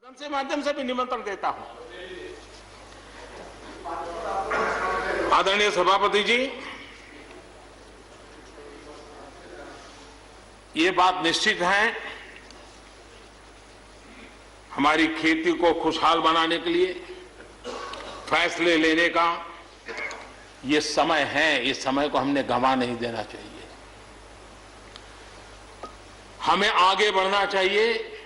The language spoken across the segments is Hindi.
से माध्यम से भी निमंत्रण देता हूं। आदरणीय सभापति जी, ये बात निश्चित है, हमारी खेती को खुशहाल बनाने के लिए फैसले लेने का ये समय है। इस समय को हमने गंवा नहीं देना चाहिए। हमें आगे बढ़ना चाहिए,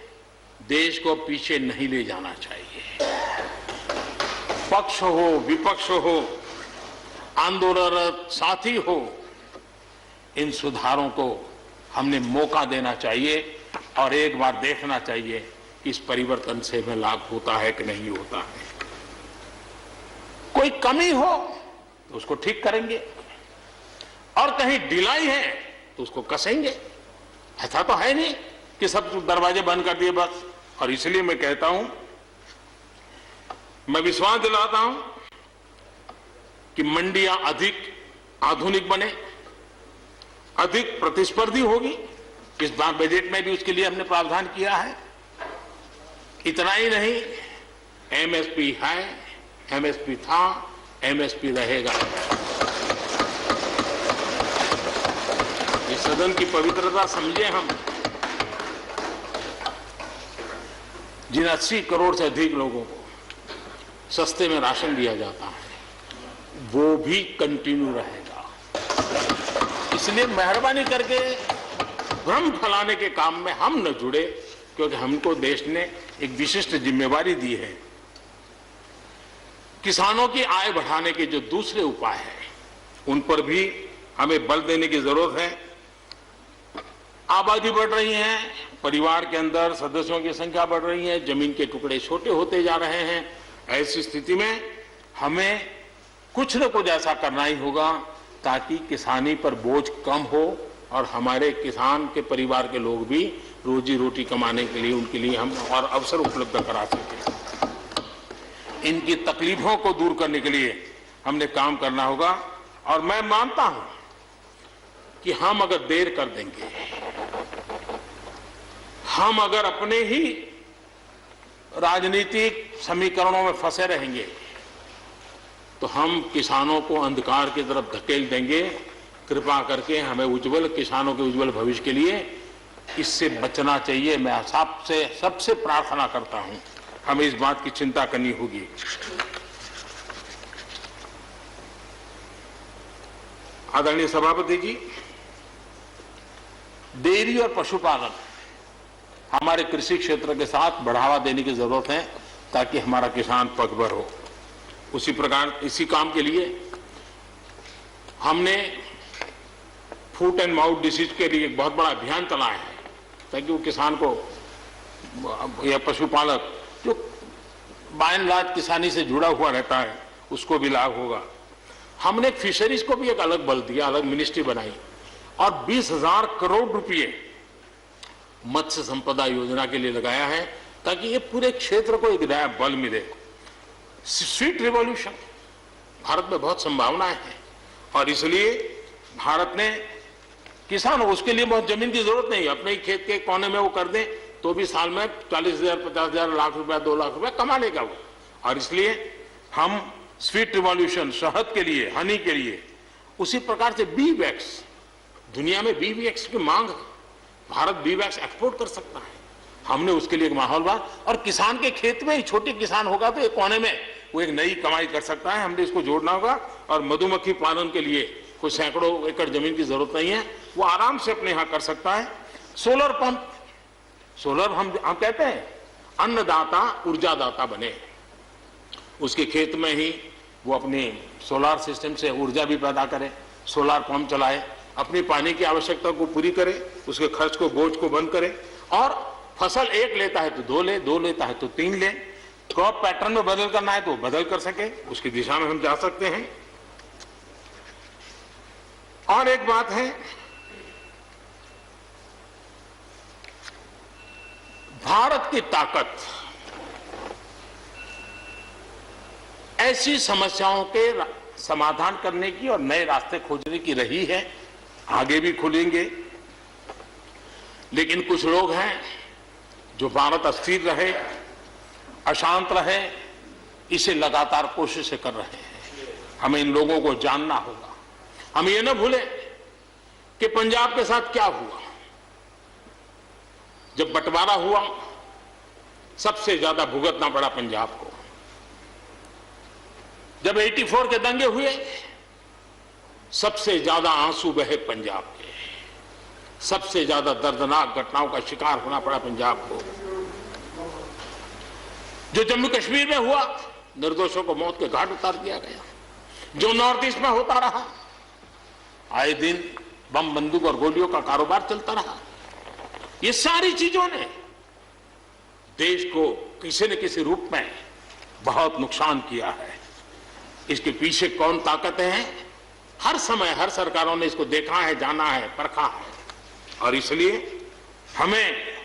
देश को पीछे नहीं ले जाना चाहिए। पक्ष हो, विपक्ष हो, आंदोलनरत साथी हो, इन सुधारों को हमने मौका देना चाहिए और एक बार देखना चाहिए कि इस परिवर्तन से हमें लाभ होता है कि नहीं होता है। कोई कमी हो तो उसको ठीक करेंगे और कहीं ढिलाई है तो उसको कसेंगे। ऐसा तो है नहीं कि सब दरवाजे बंद कर दिए बस। और इसलिए मैं कहता हूं, मैं विश्वास दिलाता हूं कि मंडियां अधिक आधुनिक बने, अधिक प्रतिस्पर्धी होगी। इस बार बजट में भी उसके लिए हमने प्रावधान किया है। इतना ही नहीं, एमएसपी है, एमएसपी था, एमएसपी रहेगा। इस सदन की पवित्रता समझे हम। जिन 80 करोड़ से अधिक लोगों को सस्ते में राशन दिया जाता है, वो भी कंटिन्यू रहेगा। इसलिए मेहरबानी करके भ्रम फैलाने के काम में हम न जुड़े, क्योंकि हमको देश ने एक विशिष्ट जिम्मेवारी दी है। किसानों की आय बढ़ाने के जो दूसरे उपाय हैं, उन पर भी हमें बल देने की जरूरत है। आबादी बढ़ रही है, परिवार के अंदर सदस्यों की संख्या बढ़ रही है, जमीन के टुकड़े छोटे होते जा रहे हैं। ऐसी स्थिति में हमें कुछ न कुछ ऐसा करना ही होगा ताकि किसानी पर बोझ कम हो और हमारे किसान के परिवार के लोग भी रोजी रोटी कमाने के लिए, उनके लिए हम और अवसर उपलब्ध करा सकें। इनकी तकलीफों को दूर करने के लिए हमने काम करना होगा। और मैं मानता हूं कि हम अगर देर कर देंगे, हम अगर अपने ही राजनीतिक समीकरणों में फंसे रहेंगे, तो हम किसानों को अंधकार की तरफ धकेल देंगे। कृपा करके हमें उज्जवल किसानों के उज्जवल भविष्य के लिए इससे बचना चाहिए। मैं सबसे प्रार्थना करता हूं, हमें इस बात की चिंता करनी होगी। आदरणीय सभापति जी, डेयरी और पशुपालन हमारे कृषि क्षेत्र के साथ बढ़ावा देने की जरूरत है ताकि हमारा किसान पगभर हो। उसी प्रकार इसी काम के लिए हमने फूट एंड माउथ डिसीज के लिए एक बहुत बड़ा अभियान चलाया है ताकि वो किसान को या पशुपालक जो बाय एंड लार्ज किसानी से जुड़ा हुआ रहता है उसको भी लाभ होगा। हमने फिशरीज को भी एक अलग बल दिया, अलग मिनिस्ट्री बनाई और 20,000 करोड़ रुपए मत्स्य संपदा योजना के लिए लगाया है ताकि ये पूरे क्षेत्र को एक नया बल मिले। स्वीट रिवॉल्यूशन, भारत में बहुत संभावनाएं हैं और इसलिए भारत ने किसानों, उसके लिए बहुत जमीन की जरूरत नहीं, अपने ही खेत के कोने में वो कर दें तो भी साल में 40,000, 50,000, लाख रुपया, 2 लाख रुपया कमा लेगा वो। और इसलिए हम स्वीट रिवॉल्यूशन, शहद के लिए, हनी के लिए, उसी प्रकार से बी वैक्स, दुनिया में बी वैक्स की मांग है, भारत बी वैक्स एक्सपोर्ट कर सकता है। हमने उसके लिए एक माहौल बना और किसान के खेत में ही छोटे किसान होगा तो एक कोने में वो एक नई कमाई कर सकता है। हमने इसको जोड़ना होगा। और मधुमक्खी पालन के लिए कोई सैकड़ों एकड़ जमीन की जरूरत नहीं है, वो आराम से अपने यहां कर सकता है। सोलर पंप, सोलर हम कहते हैं अन्नदाता ऊर्जादाता बने, उसके खेत में ही वो अपने सोलार सिस्टम से ऊर्जा भी पैदा करे, सोलार पंप चलाए, अपनी पानी की आवश्यकता को पूरी करे, उसके खर्च को, बोझ को बंद करे और फसल एक लेता है तो 2 ले, 2 लेता है तो 3 ले। क्रॉप पैटर्न में बदल करना है तो बदल कर सके, उसकी दिशा में हम जा सकते हैं। और एक बात है, भारत की ताकत ऐसी समस्याओं के समाधान करने की और नए रास्ते खोजने की रही है, आगे भी खुलेंगे। लेकिन कुछ लोग हैं जो भारत अस्थिर रहे, अशांत रहे, इसे लगातार कोशिशें कर रहे हैं। हमें इन लोगों को जानना होगा। हम ये न भूलें कि पंजाब के साथ क्या हुआ। जब बंटवारा हुआ, सबसे ज्यादा भुगतना पड़ा पंजाब को। जब 84 के दंगे हुए, सबसे ज्यादा आंसू बहे पंजाब के, सबसे ज्यादा दर्दनाक घटनाओं का शिकार होना पड़ा पंजाब को। जो जम्मू कश्मीर में हुआ, निर्दोषों को मौत के घाट उतार दिया गया। जो नॉर्थ ईस्ट में होता रहा, आए दिन बम बंदूक और गोलियों का कारोबार चलता रहा। ये सारी चीजों ने देश को किसी न किसी रूप में बहुत नुकसान किया है। इसके पीछे कौन ताकतें हैं, हर समय हर सरकारों ने इसको देखा है, जाना है, परखा है। और इसलिए हमें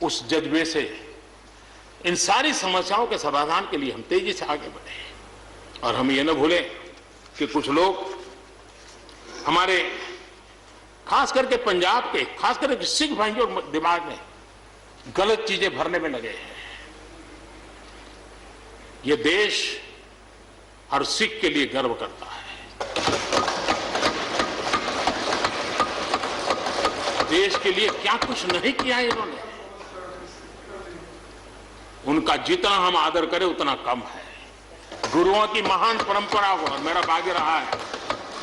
उस जज्बे से इन सारी समस्याओं के समाधान के लिए हम तेजी से आगे बढ़े। और हम ये न भूलें कि कुछ लोग हमारे खास करके पंजाब के, खास करके सिख भाइयों के दिमाग में गलत चीजें भरने में लगे हैं। ये देश हर सिख के लिए गर्व करता है। देश के लिए क्या कुछ नहीं किया इन्होंने। उनका जितना हम आदर करें उतना कम है। गुरुओं की महान परंपरा को, मेरा भाग्य रहा है,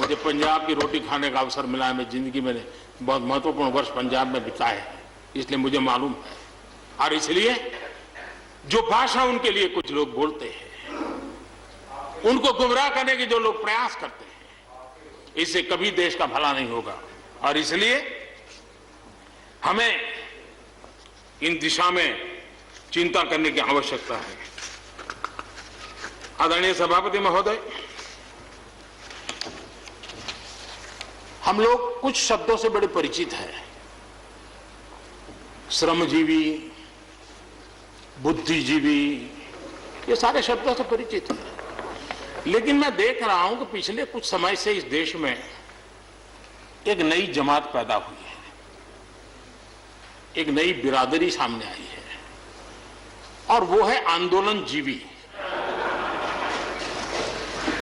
मुझे पंजाब की रोटी खाने का अवसर मिला है। मैं जिंदगी में बहुत महत्वपूर्ण वर्ष पंजाब में बिताए हैं, इसलिए मुझे मालूम है। और इसलिए जो भाषा उनके लिए कुछ लोग बोलते हैं, उनको गुमराह करने के जो लोग प्रयास करते हैं, इससे कभी देश का भला नहीं होगा। और इसलिए हमें इन दिशा में चिंता करने की आवश्यकता है। आदरणीय सभापति महोदय, हम लोग कुछ शब्दों से बड़े परिचित हैं। श्रमजीवी, बुद्धिजीवी, ये सारे शब्दों से परिचित हैं। लेकिन मैं देख रहा हूं कि पिछले कुछ समय से इस देश में एक नई जमात पैदा हुई है, एक नई बिरादरी सामने आई है, और वो है आंदोलन जीवी।